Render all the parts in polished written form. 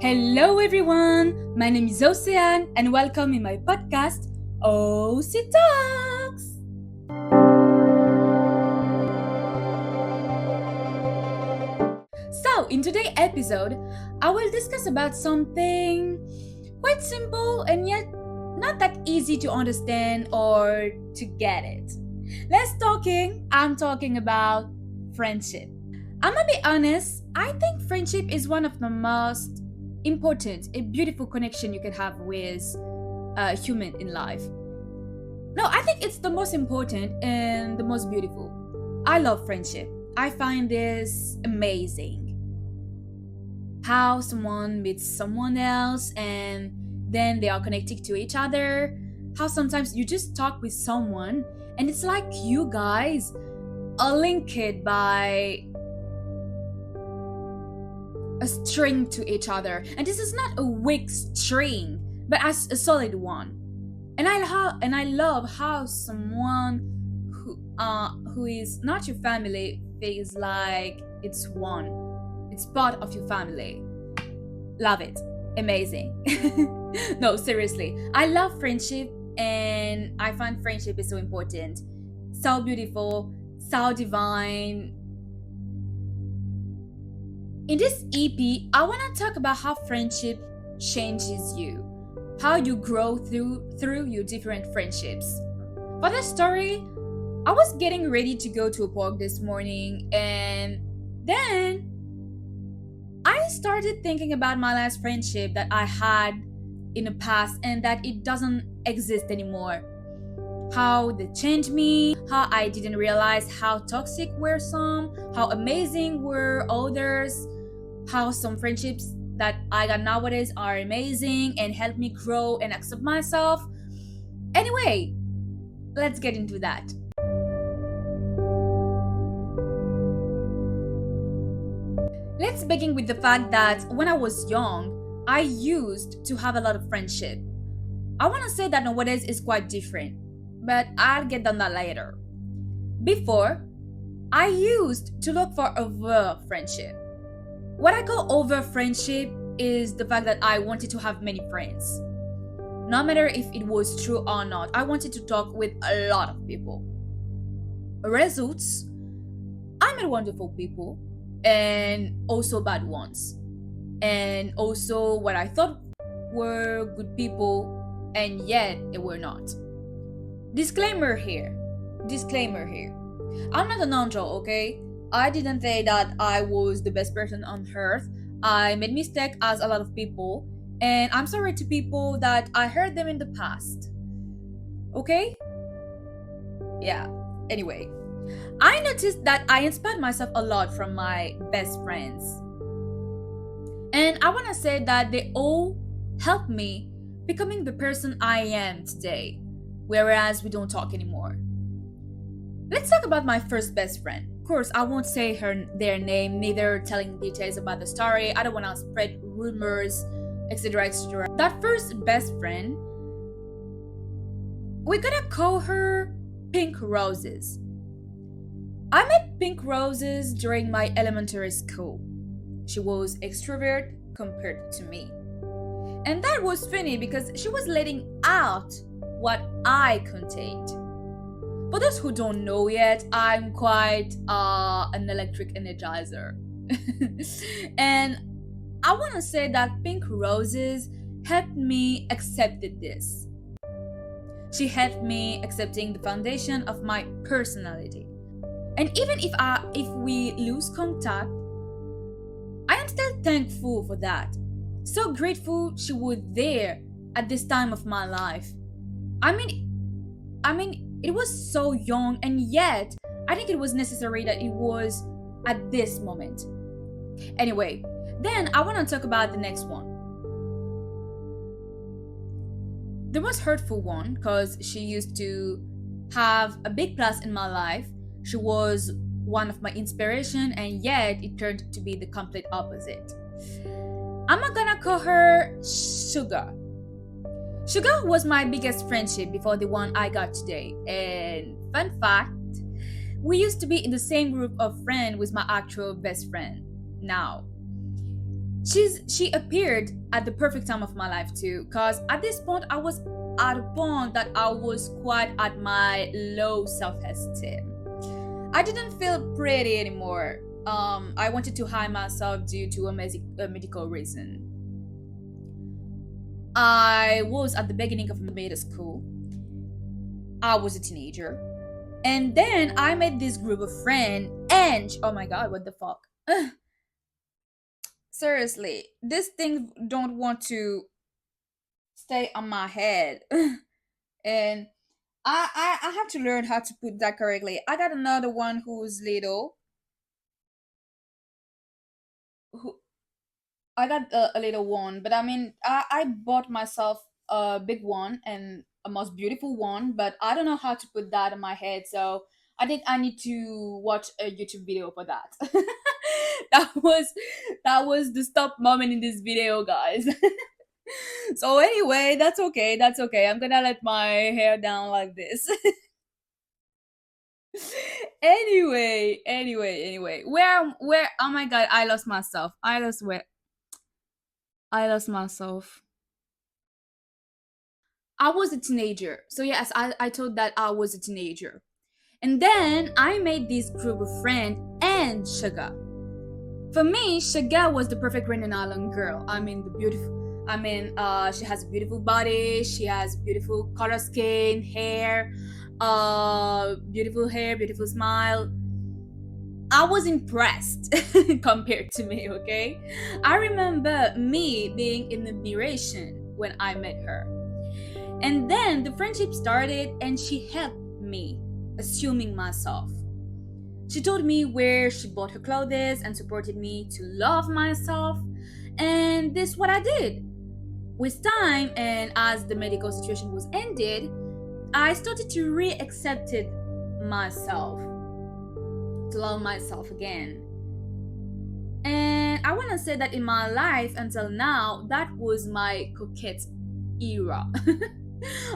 Hello everyone, my name is Océane and welcome in my podcast, OC Talks. So, in today's episode, I will discuss about something quite simple and yet not that easy to understand or to get it. I'm talking about friendship. I'm gonna be honest, I think friendship is one of the most important and beautiful connection you can have with a human in life. No, I think it's the most important and the most beautiful. I love friendship. I find this amazing. How someone meets someone else and then they are connected to each other. How sometimes you just talk with someone and it's like you guys are linked by a string to each other, and this is not a weak string but as a solid one. And I love how someone who is not your family feels like it's part of your family. Love it. Amazing. No, seriously, I love friendship and I find friendship is so important, so beautiful, so divine. In this EP, I want to talk about how friendship changes you, how you grow through your different friendships. For the story, I was getting ready to go to a park this morning and then I started thinking about my last friendship that I had in the past and that it doesn't exist anymore. How they changed me, how I didn't realize how toxic were some, how amazing were others, how some friendships that I got nowadays are amazing and help me grow and accept myself. Anyway, let's get into that. Let's begin with the fact that when I was young, I used to have a lot of friendship. I want to say that nowadays is quite different, but I'll get on that later. Before, I used to look for a real friendship. What I call over friendship is the fact that I wanted to have many friends. No matter if it was true or not, I wanted to talk with a lot of people. Results, I met wonderful people and also bad ones. And also what I thought were good people and yet they were not. Disclaimer here. I'm not an angel, okay? I didn't say that I was the best person on earth. I made mistakes as a lot of people, and I'm sorry to people that I hurt them in the past. Okay? Yeah. Anyway, I noticed that I inspired myself a lot from my best friends. And I want to say that they all helped me becoming the person I am today, whereas we don't talk anymore. Let's talk about my first best friend. Of course, I won't say their name, neither telling details about the story. I don't want to spread rumors, etc., etc. That first best friend, we're gonna call her Pink Roses. I met Pink Roses during my elementary school. She was extrovert compared to me. And that was funny because she was letting out what I contained. For those who don't know yet, I'm quite an electric energizer. And I want to say that Pink Roses helped me accept this. She helped me accepting the foundation of my personality. And even if we lose contact, I am still thankful for that. So grateful she was there at this time of my life. I mean, it was so young, and yet I think it was necessary that it was at this moment. Anyway, then I want to talk about the next one. The most hurtful one, because she used to have a big plus in my life. She was one of my inspiration, and yet it turned to be the complete opposite. I'm not gonna call her Sugar. Sugar was my biggest friendship before the one I got today. And fun fact, we used to be in the same group of friends with my actual best friend now. She appeared at the perfect time of my life too, cause at this point I was at a point that I was quite at my low self-esteem. I didn't feel pretty anymore. I wanted to hide myself due to a medical reason. I was at the beginning of middle school. I was a teenager. And then I met this group of friends, and oh my god, what the fuck? Seriously, this thing don't want to stay on my head. And I have to learn how to put that correctly. I got another one who's little. Who I got a little one, but I mean, I bought myself a big one and a most beautiful one, but I don't know how to put that in my head. So I think I need to watch a YouTube video for that. that was that was the stop moment in this video, guys. So anyway, that's okay. That's okay. I'm gonna let my hair down like this. Anyway. Where? Oh my god, I lost myself. I lost myself. I was a teenager. So yes, I told that I was a teenager. And then I made this group of friends and Sugar. For me, Sugar was the perfect Rhode Island girl. I mean, the beautiful. I mean, she has a beautiful body. She has beautiful color skin, beautiful hair, beautiful smile. I was impressed compared to me. Okay, I remember me being in admiration when I met her. And then the friendship started, and she helped me assuming myself. She told me where she bought her clothes and supported me to love myself. And this is what I did. With time and as the medical situation was ended, I started to re-accept myself, to love myself again. And I want to say that in my life until now, that was my coquette era.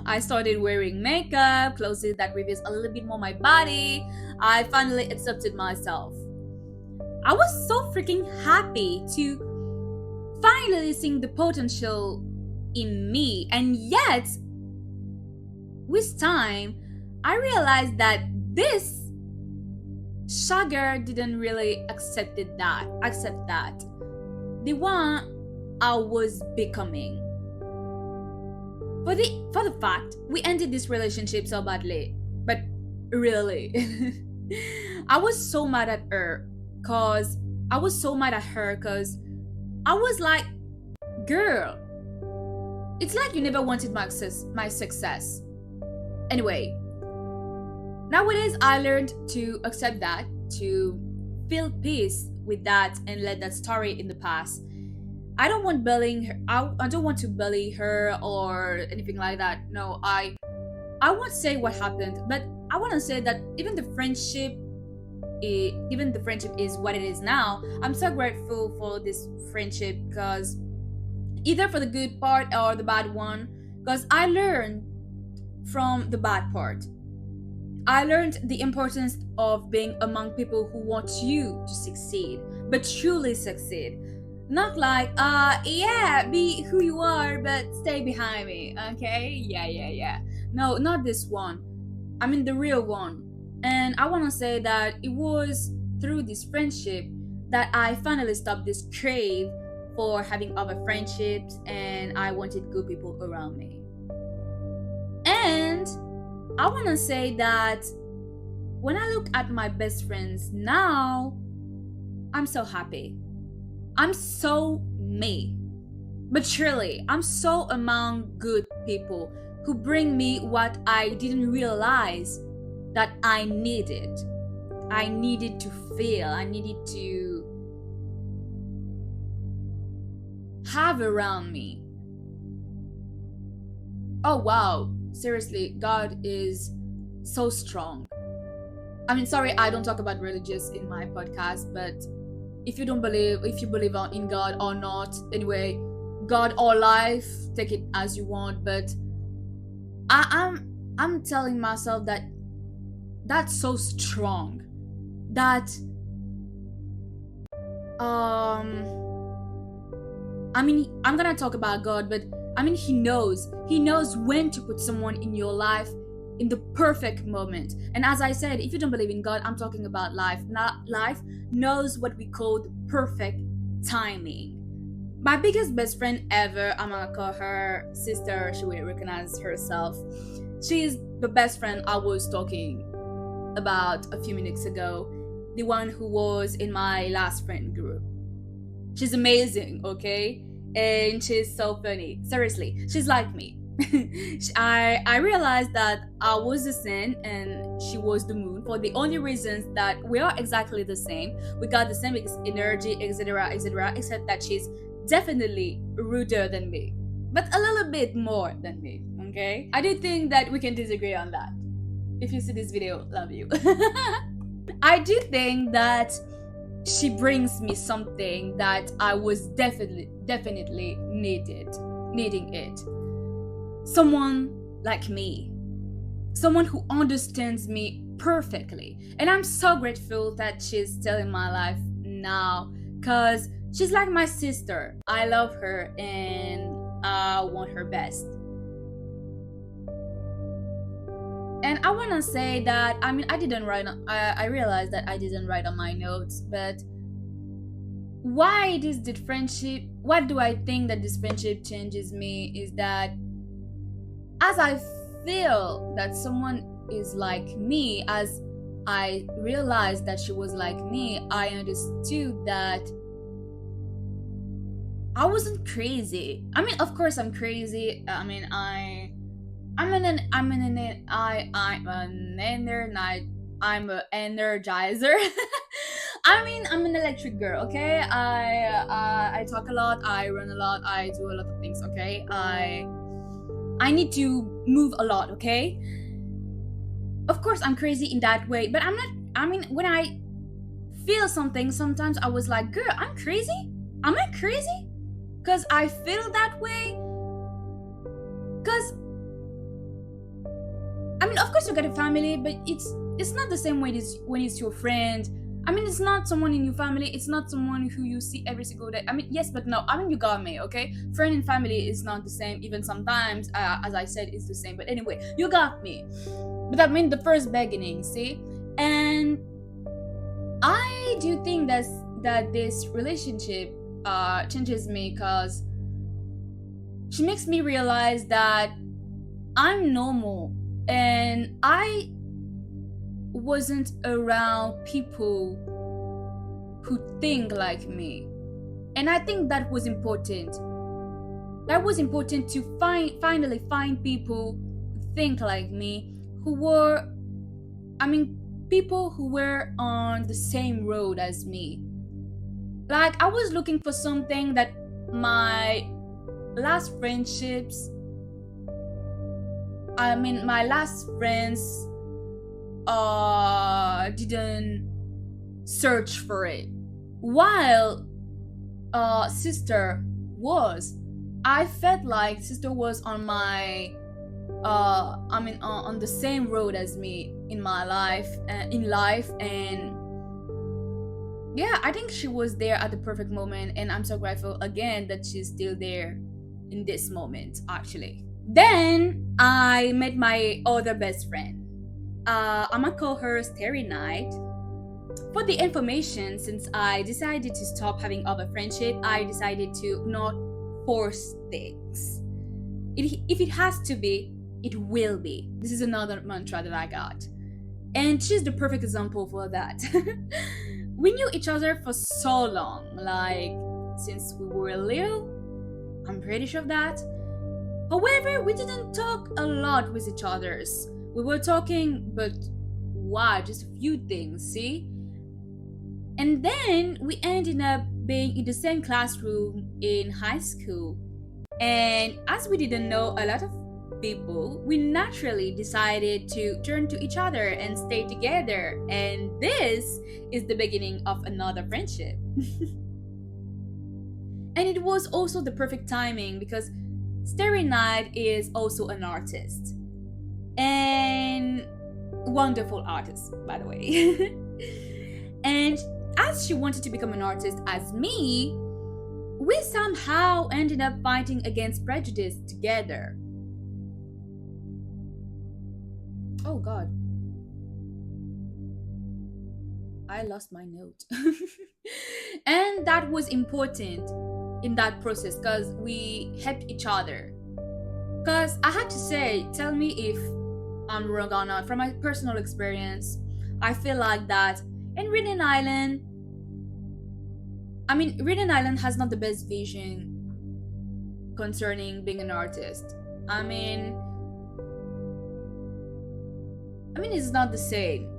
I started wearing makeup, clothes that reveals a little bit more my body. I finally accepted myself. I was so freaking happy to finally seeing the potential in me. And yet, with time, I realized that this Sugar didn't really accept that. The one I was becoming. For the fact we ended this relationship so badly, but really, I was so mad at her, cause I was so mad at her, cause I was like, girl, it's like you never wanted my success. Anyway, nowadays I learned to accept that, to feel peace with that, and let that story in the past. I don't want bullying her. I don't want to bully her or anything like that. No, I won't say what happened, but I want to say that even the friendship is what it is now. I'm so grateful for this friendship, because either for the good part or the bad one, because I learned from the bad part. I learned the importance of being among people who want you to succeed, but truly succeed. Not like, yeah, be who you are, but stay behind me, okay? Yeah. No, not this one. I mean, the real one. And I want to say that it was through this friendship that I finally stopped this crave for having other friendships, and I wanted good people around me. And I want to say that when I look at my best friends now, I'm so happy. I'm so me. But surely, I'm so among good people who bring me what I didn't realize that I needed. I needed to feel, I needed to have around me. Oh wow, seriously, God is so strong. I mean, sorry, I don't talk about religious in my podcast, but if you believe in God or not, anyway, God or life, take it as you want. But I'm telling myself that that's so strong, that I mean, I'm gonna talk about God, but I mean, He knows. He knows when to put someone in your life in the perfect moment. And as I said, if you don't believe in God, I'm talking about life. Not life knows what we call the perfect timing. My biggest best friend ever, I'm gonna call her sister, she will recognize herself. She's the best friend I was talking about a few minutes ago, the one who was in my last friend group. She's amazing, okay? And she's so funny. Seriously, she's like me. I realized that I was the sun and she was the moon for the only reasons that we are exactly the same. We got the same energy, etc., etc., except that she's definitely ruder than me, but a little bit more than me, okay? I do think that we can disagree on that. If you see this video, love you. I do think that she brings me something that I was definitely needing it. Someone like me. Someone who understands me perfectly. And I'm so grateful that she's still in my life now, because she's like my sister. I love her and I want her best. And I want to say that, I mean, I realized that I didn't write on my notes, but what do I think that this friendship changes me is that as I feel that someone is like me, as I realized that she was like me, I understood that I wasn't crazy. I mean, of course I'm crazy. I mean, I'm an energizer. I mean, I'm an electric girl, okay? I talk a lot, I run a lot, I do a lot of things, okay? I need to move a lot, okay? Of course I'm crazy in that way, but I'm not. I mean, when I feel something, sometimes I was like, girl, I'm crazy? Am I crazy? Because I feel that way? Because I mean, of course you got a family, but it's not the same way when it's your friend. I mean, it's not someone in your family. It's not someone who you see every single day. I mean, yes, but no. I mean, you got me, okay? Friend and family is not the same. Even sometimes, as I said, it's the same. But anyway, you got me. But I mean, the first beginning, see? And I do think that this relationship changes me because she makes me realize that I'm normal and I wasn't around people who think like me. And I think that was important. That was important to finally find people who think like me, who were, I mean, people who were on the same road as me. Like, I was looking for something that my last friendships, my last friends didn't search for it. While sister was, I felt like sister was on my on the same road as me in my life, and yeah, I think she was there at the perfect moment, and I'm so grateful again that she's still there in this moment, actually. Then I met my other best friend. I'm gonna call her Starry Night. For the information, since I decided to stop having other friendship, I decided to not force things. If it has to be, it will be. This is another mantra that I got. And she's the perfect example for that. We knew each other for so long, like since we were little. I'm pretty sure of that. However, we didn't talk a lot with each others. We were talking, but wow, just a few things, see? And then we ended up being in the same classroom in high school. And as we didn't know a lot of people, we naturally decided to turn to each other and stay together. And this is the beginning of another friendship. And it was also the perfect timing because Starry Night is also an artist. And wonderful artist, by the way. And as she wanted to become an artist as me, we somehow ended up fighting against prejudice together. Oh god, I lost my note. And that was important in that process because we helped each other. Because I had to say, tell me if I'm wrong or not. From my personal experience, I feel like that in Reading Island, Reading Island has not the best vision concerning being an artist. I mean, it's not the same.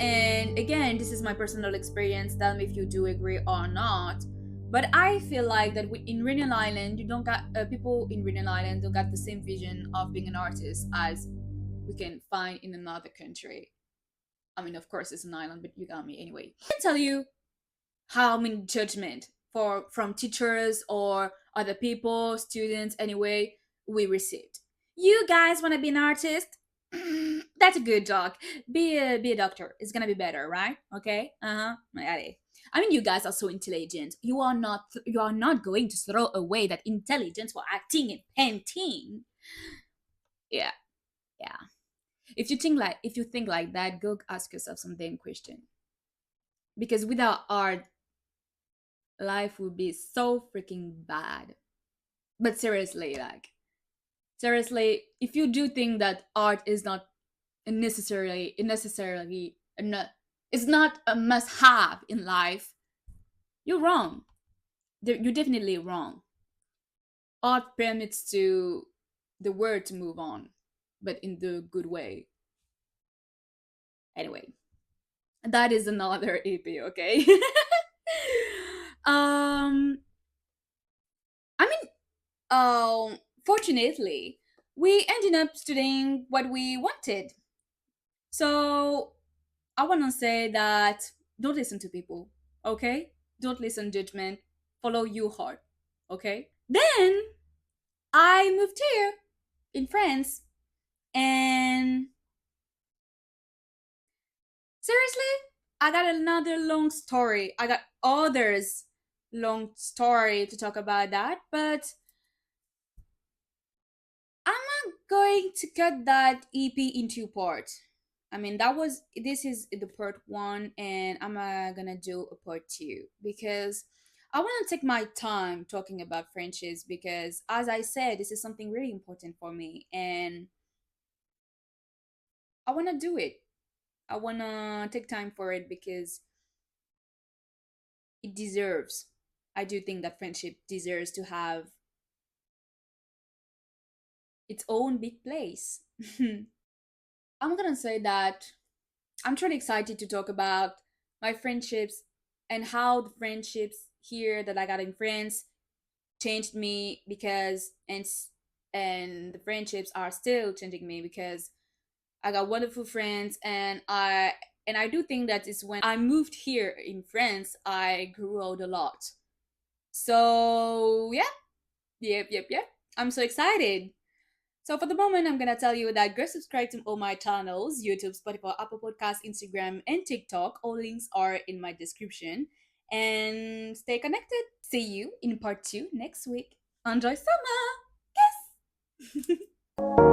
And again, this is my personal experience. Tell me if you do agree or not. But I feel like that in Reunion Island, you don't got people in Reunion Island don't got the same vision of being an artist as we can find in another country. Of course, it's an island, but you got me anyway. I can tell you how many judgment from teachers or other people, students, anyway, we received. You guys want to be an artist? That's a good joke. Be a doctor. It's gonna be better, right? Okay. Got. You guys are so intelligent. You are not going to throw away that intelligence for acting and painting. Yeah, yeah. If you think like that, go ask yourself some damn question. Because without art, life would be so freaking bad. But seriously, if you do think that art is not necessarily it's not a must-have in life, you're wrong. You're definitely wrong. Art permits to the world to move on, but in the good way. Anyway, that is another EP, okay? um, I mean, Fortunately, we ended up studying what we wanted. So I want to say that don't listen to people, okay? Don't listen judgment. Follow your heart, okay? Then I moved here in France, and seriously, I got another long story. I got others long story to talk about that, but I'm not going to cut that EP into parts. This is the part one, and I'm gonna do a part two because I want to take my time talking about friendships because, as I said, this is something really important for me, and I want to do it. I want to take time for it because it deserves. I do think that friendship deserves to have its own big place. I'm gonna say that I'm truly excited to talk about my friendships and how the friendships here that I got in France changed me because and the friendships are still changing me because I got wonderful friends and I do think that it's when I moved here in France I grew out a lot. So yeah, yep. I'm so excited. So for the moment, I'm gonna tell you that go subscribe to all my channels: YouTube, Spotify, Apple Podcasts, Instagram, and TikTok. All links are in my description. And stay connected. See you in part two next week. Enjoy summer. Yes.